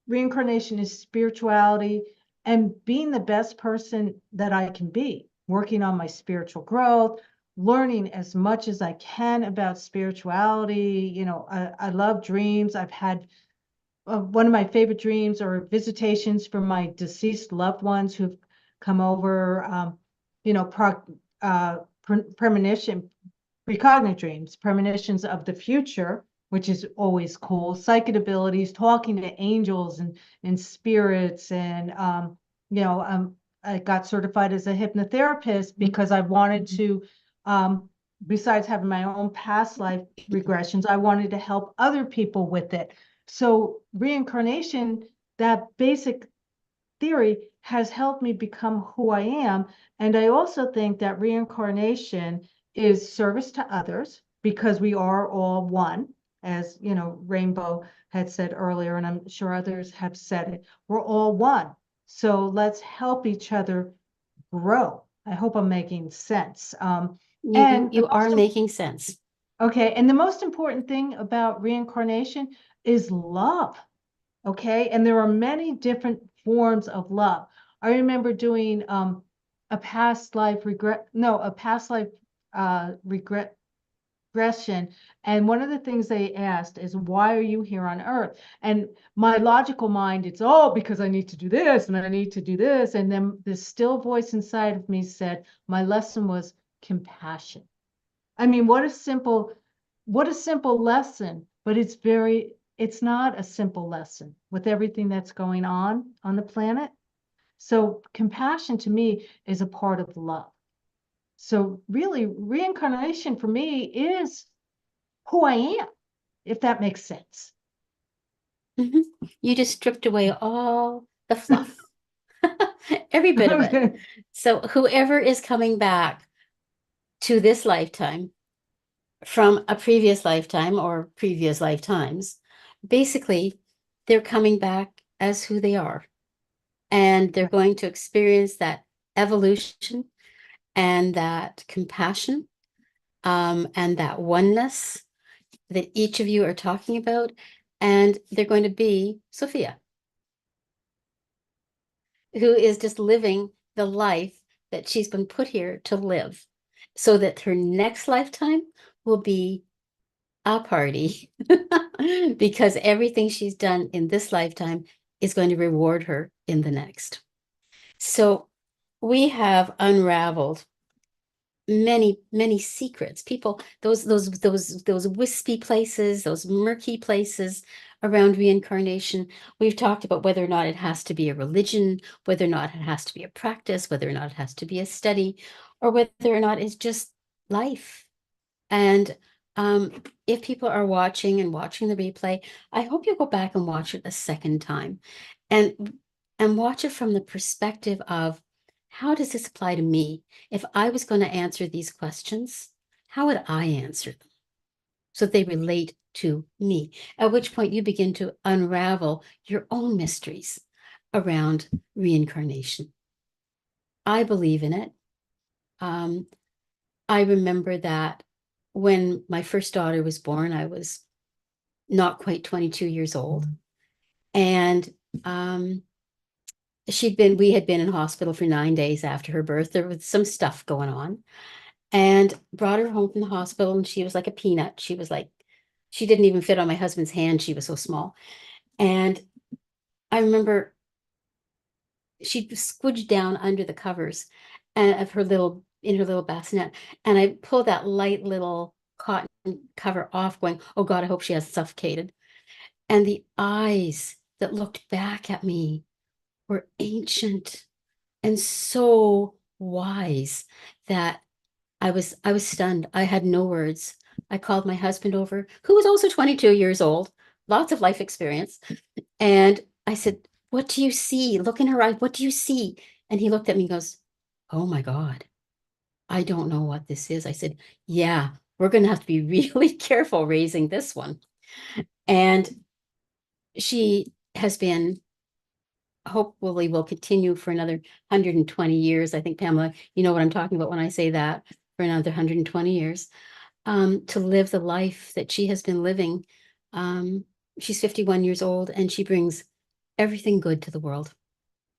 D: reincarnation is spirituality and being the best person that I can be, working on my spiritual growth, learning as much as I can about spirituality. I love dreams. I've had one of my favorite dreams or visitations from my deceased loved ones who've come over, premonition, precognitive dreams, premonitions of the future, which is always cool. Psychic abilities, talking to angels and spirits. And, I got certified as a hypnotherapist because I wanted to, besides having my own past life regressions, I wanted to help other people with it. So reincarnation, that basic theory, has helped me become who I am. And I also think that reincarnation is service to others, because we are all one, as Rainbow had said earlier, and I'm sure others have said it. We're all one. So let's help each other grow. I hope I'm making sense.
A: You are making sense.
D: Okay. And the most important thing about reincarnation is love. Okay. And there are many different forms of love. I remember doing a past life regression. And one of the things they asked is, why are you here on earth? And my logical mind, it's, oh, because I need to do this and I need to do this. And then this still voice inside of me said, my lesson was compassion. I mean, what a simple lesson, but it's not a simple lesson with everything that's going on the planet. So compassion to me is a part of love. So really, reincarnation for me is who I am, if that makes sense.
A: Mhm. You just stripped away all the fluff, every bit of it.
D: Okay.
A: So whoever is coming back to this lifetime from a previous lifetime or previous lifetimes, basically, they're coming back as who they are. And they're going to experience that evolution and that compassion, and that oneness that each of you are talking about. And they're going to be Sophia, who is just living the life that she's been put here to live, so that her next lifetime will be a party because everything she's done in this lifetime is going to reward her in the next. So we have unraveled many secrets. People, those wispy places, those murky places around reincarnation. We've talked about whether or not it has to be a religion, whether or not it has to be a practice, whether or not it has to be a study, or whether or not it's just life. And if people are watching the replay, I hope you'll go back and watch it a second time, and watch it from the perspective of, how does this apply to me? If I was going to answer these questions, how would I answer them so they relate to me? At which point you begin to unravel your own mysteries around reincarnation. I believe in it. I remember that when my first daughter was born, I was not quite 22 years old. And we had been in hospital for 9 days after her birth. There was some stuff going on, and brought her home from the hospital, and she was like a peanut. She didn't even fit on my husband's hand. She was so small. And I remember she squidged down under the covers of her little bassinet. And I pulled that light little cotton cover off, going, oh God, I hope she has suffocated. And the eyes that looked back at me were ancient and so wise that I was stunned. I had no words. I called my husband over, who was also 22 years old, lots of life experience. And I said, what do you see? Look in her eyes. What do you see? And he looked at me and goes, oh my God, I don't know what this is. I said, yeah, we're going to have to be really careful raising this one. And she has been, hopefully will continue for another 120 years. I think, Pamela, you know what I'm talking about when I say that, for another 120 years, to live the life that she has been living. She's 51 years old, and she brings everything good to the world.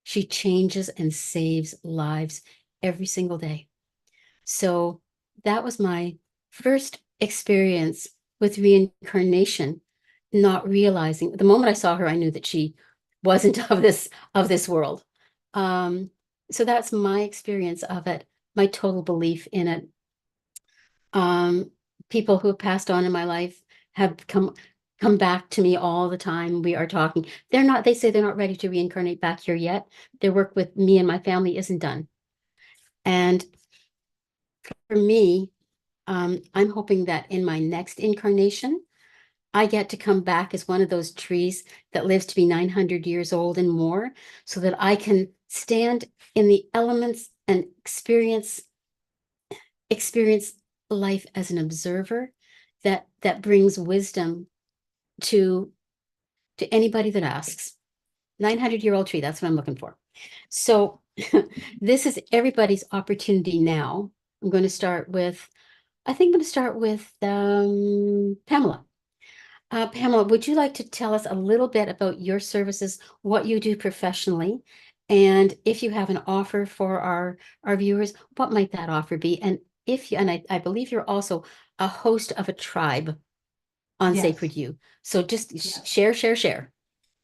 A: She changes and saves lives every single day. So that was my first experience with reincarnation, not realizing, the moment I saw her, I knew that she wasn't of this world. So that's my experience of it, my total belief in it. People who have passed on in my life have come back to me all the time. We are talking. They say they're not ready to reincarnate back here yet. Their work with me and my family isn't done. And for me, I'm hoping that in my next incarnation, I get to come back as one of those trees that lives to be 900 years old and more, so that I can stand in the elements and experience life as an observer that brings wisdom to anybody that asks. 900-year-old tree, that's what I'm looking for. So this is everybody's opportunity now. I'm going to start with Pamela. Pamela, would you like to tell us a little bit about your services, what you do professionally, And if you have an offer for our viewers, what might that offer be? And if you, and I believe you're also a host of a tribe on
D: Yes.
A: Sacred You. So just
D: Yes.
A: share.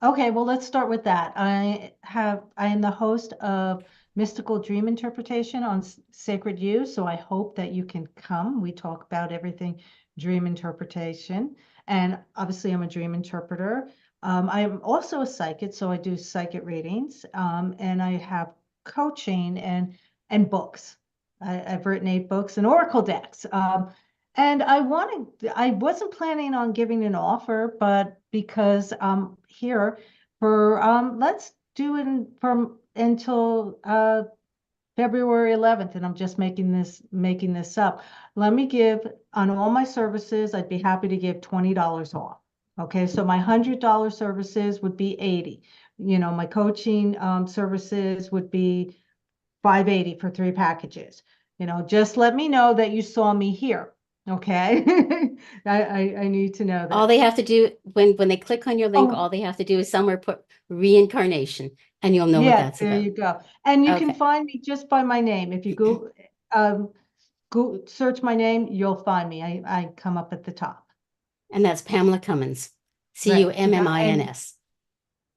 D: Okay, well, let's start with that. I am the host of Mystical Dream Interpretation on Sacred You, so I hope that you can come. We talk about everything dream interpretation, and obviously I'm a dream interpreter. I'm also a psychic, so I do psychic readings, and I have coaching and books. I've written 8 books and oracle decks. And I wasn't planning on giving an offer, but because I'm here for, let's do it from until February 11th, and I'm just making this up. Let me give on all my services, I'd be happy to give $20 off. Okay, so my $100 services would be 80. You know, my coaching services would be $580 for 3 packages. You know, just let me know that you saw me here. Okay. I need to know
A: All
D: that.
A: they have to do when they click on your link,
D: Oh.
A: all they have to do is somewhere put reincarnation, and you'll know what
D: Yeah,
A: that's
D: there
A: about.
D: you go. And you can
A: Okay.
D: find me just by my name. If you go search my name, you'll find me. I come up at the top.
A: And that's Pamela Cummins,
D: Right.
A: Cummins.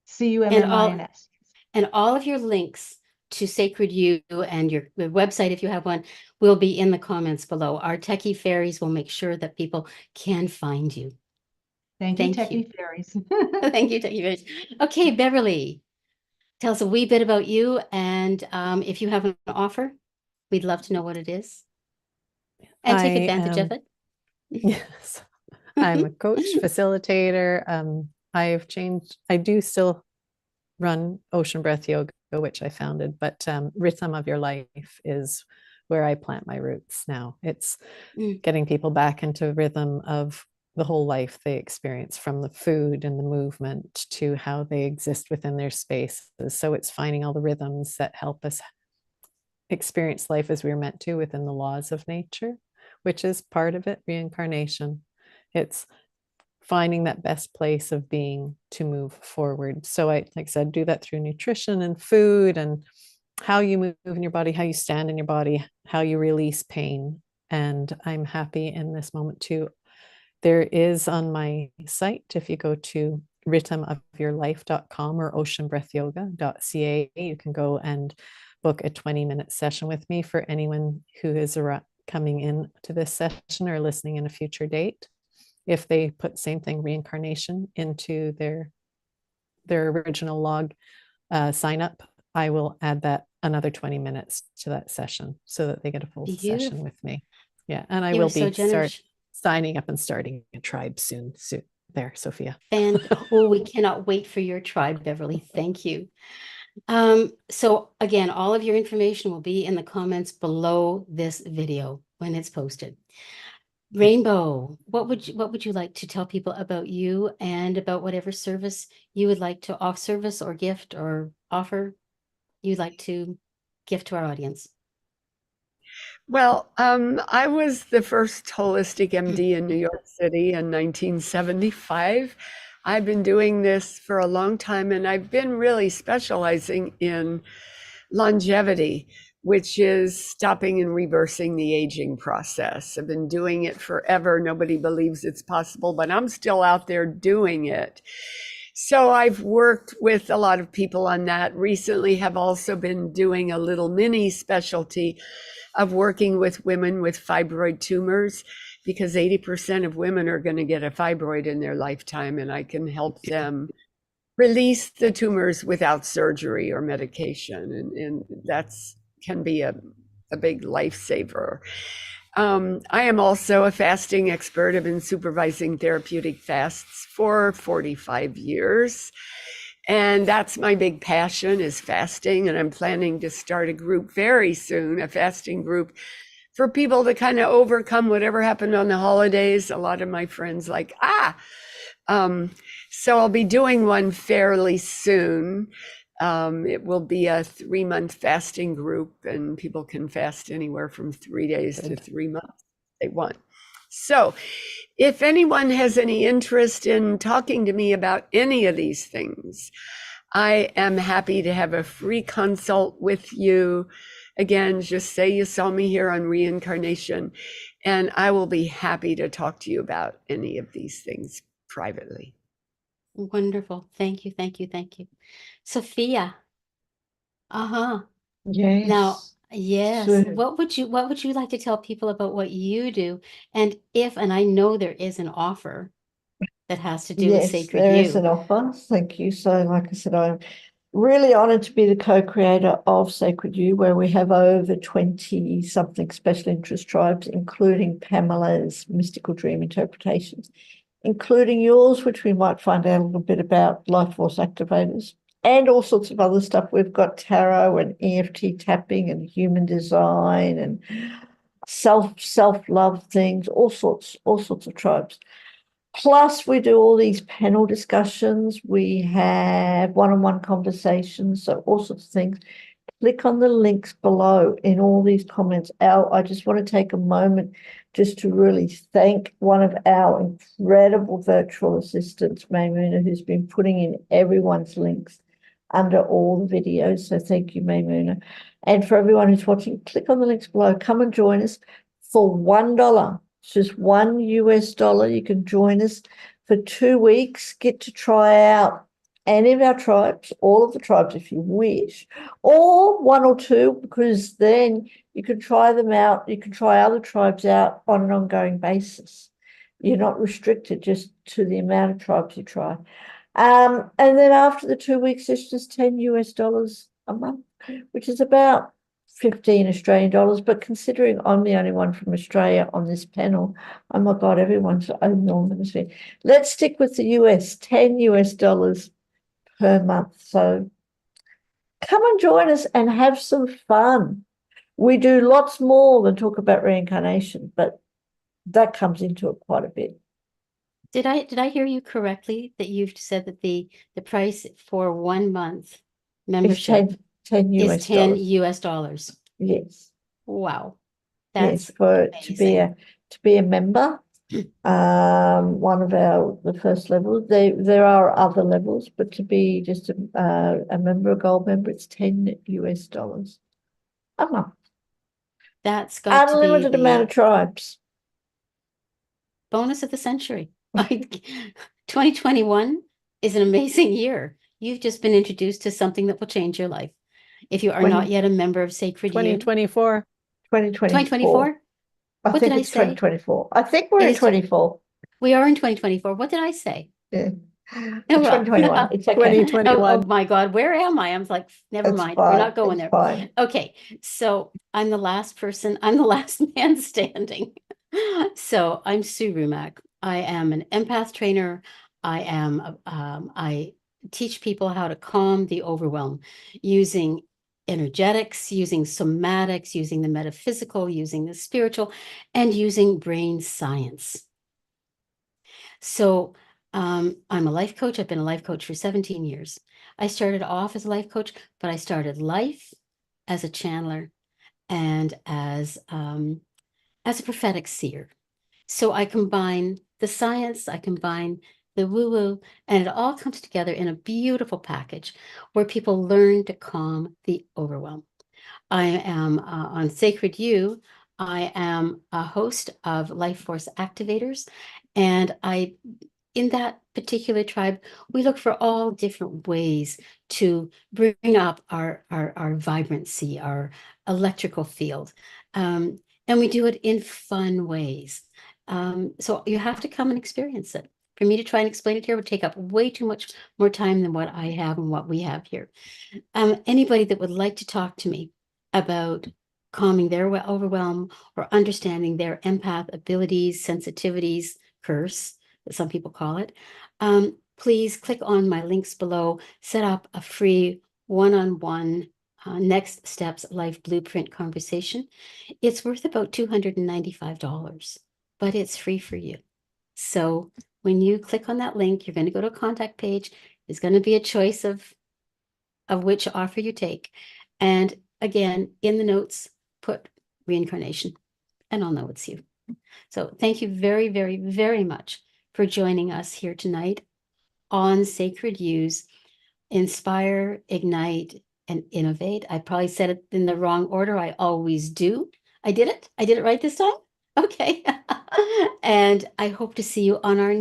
D: Cummins.
A: And all of your links to Sacred You and your website, if you have one, will be in the comments below. Our techie fairies will make sure that people can find you.
D: Thank you,
A: Thank you.
D: techie fairies.
A: Thank you, techie fairies. Okay, Beverly, tell us a wee bit about you, and if you have an offer, we'd love to know what it is. And take advantage of it.
C: Yes. I'm a coach, facilitator. I do still run Ocean Breath Yoga, which I founded, but Rhythm of Your Life is where I plant my roots now. It's getting people back into rhythm of the whole life they experience, from the food and the movement to how they exist within their spaces. So it's finding all the rhythms that help us experience life as we were meant to within the laws of nature, which is part of it, reincarnation. It's finding that best place of being to move forward. So like I said, do that through nutrition and food and how you move in your body, how you stand in your body, how you release pain. And I'm happy in this moment too. There is on my site, if you go to rhythmofyourlife.com or oceanbreathyoga.ca, you can go and book a 20-minute session with me for anyone who is coming in to this session or listening in a future date. If they put same thing, reincarnation, into their original log sign up, I will add that another 20 minutes to that session so that they get a full session with me. Yeah, and I will be signing up and starting a tribe soon. There, Sophia.
A: And we cannot wait for your tribe, Beverly. Thank you. So again, all of your information will be in the comments below this video when it's posted. Rainbow, what would you like to tell people about you and about whatever service you would like to service or gift or offer you'd like to gift to our audience?
E: Well, I was the first holistic MD in New York City in 1975. I've been doing this for a long time, and I've been really specializing in longevity, which is stopping and reversing the aging process. I've been doing it forever. Nobody believes it's possible, but I'm still out there doing it. So I've worked with a lot of people on that. Recently have also been doing a little mini specialty of working with women with fibroid tumors, because 80% of women are going to get a fibroid in their lifetime, and I can help them release the tumors without surgery or medication, and that's can be a big lifesaver. I am also a fasting expert. I've been supervising therapeutic fasts for 45 years. And that's my big passion, is fasting. And I'm planning to start a group very soon, a fasting group for people to kind of overcome whatever happened on the holidays. A lot of my friends so I'll be doing one fairly soon. It will be a 3-month fasting group, and people can fast anywhere from 3 days to 3 months if they want. So if anyone has any interest in talking to me about any of these things, I am happy to have a free consult with you. Again, just say you saw me here on Reincarnation, and I will be happy to talk to you about any of these things privately.
A: Wonderful. Thank you, thank you, thank you. Sophia. Uh-huh.
B: Yes.
A: Now, yes,
B: Sue.
A: what would you like to tell people about what you do? And I know there is an offer that has to do with
B: Yes,
A: Sacred
B: there is
A: You.
B: an offer. Thank you. So, like I said, I'm really honored to be the co-creator of Sacred You, where we have over 20 something special interest tribes, including Pamela's mystical dream interpretations, including yours, which we might find out a little bit about, life force activators, and all sorts of other stuff. We've got tarot and EFT tapping and human design and self-love things, all sorts of tribes. Plus, we do all these panel discussions. We have one-on-one conversations, so all sorts of things. Click on the links below in all these comments. I just want to take a moment just to really thank one of our incredible virtual assistants, Maymuna, who's been putting in everyone's links under all the videos. So thank you, Maymuna. And for everyone who's watching, click on the links below. Come and join us for $1. It's just $1. You can join us for 2 weeks, get to try out any of our tribes, all of the tribes if you wish, or one or two, because then you can try them out. You can try other tribes out on an ongoing basis. You're not restricted just to the amount of tribes you try. And then after the 2 weeks, it's just $10 a month, which is about 15 Australian dollars. But considering I'm the only one from Australia on this panel, oh my God, everyone's in the Northern Hemisphere. Let's stick with the US, $10 per month. So come and join us and have some fun. We do lots more than talk about reincarnation, but that comes into it quite a bit.
A: Did I hear you correctly that you've said that the price for 1 month
B: It's
A: membership
B: 10 US
A: is 10
B: dollars.
A: US dollars?
B: Yes.
A: Wow.
B: Yes,
A: That's
B: for
A: amazing.
B: to be a member. One of the first levels. There are other levels, but to be just a member, a gold member, it's $10 a month.
A: That's got to be
B: Unlimited amount of
A: the
B: tribes.
A: bonus of the century. 2021 is an amazing year. You've just been introduced to something that will change your life. If you are not yet a member of Sacred You,
C: 2024.
A: 2024?
B: I
A: What
B: think
A: did I
B: it's
A: say?
B: 2024. I think we're
A: It
B: in
A: is
B: 24.
A: We are in 2024. What did I say?
B: Yeah.
A: Oh, well.
B: 2021. It's okay.
C: 2021.
A: Oh my God, where am I? I'm like, never
B: It's
A: mind. We're
B: fine.
A: not going
B: It's
A: there.
B: fine.
A: Okay, so I'm the last person. I'm the last man standing. So I'm Sue Rumack. I am an empath trainer. I teach people how to calm the overwhelm using energetics, using somatics, using the metaphysical, using the spiritual, and using brain science. So I'm a life coach. I've been a life coach for 17 years. I started off as a life coach, but I started life as a channeler and as a prophetic seer. So I combine the science, I combine the woo-woo, and it all comes together in a beautiful package where people learn to calm the overwhelm. I am on Sacred You. I am a host of Life Force Activators, and in that particular tribe, we look for all different ways to bring up our vibrancy, our electrical field. And we do it in fun ways. So you have to come and experience it. For me to try and explain it here would take up way too much more time than what I have and what we have here. Anybody that would like to talk to me about calming their overwhelm or understanding their empath abilities, sensitivities, curse, that some people call it, please click on my links below, set up a free one-on-one next steps life blueprint conversation. It's worth about $295, but it's free for you. So when you click on that link, you're going to go to a contact page. There's going to be a choice of which offer you take. And again, in the notes, put reincarnation, and I'll know it's you. So thank you very, very, very much for joining us here tonight on Sacred Use. inspire, ignite, and innovate. I probably said it in the wrong order. I always do. I did it right this time. Okay. And I hope to see you on our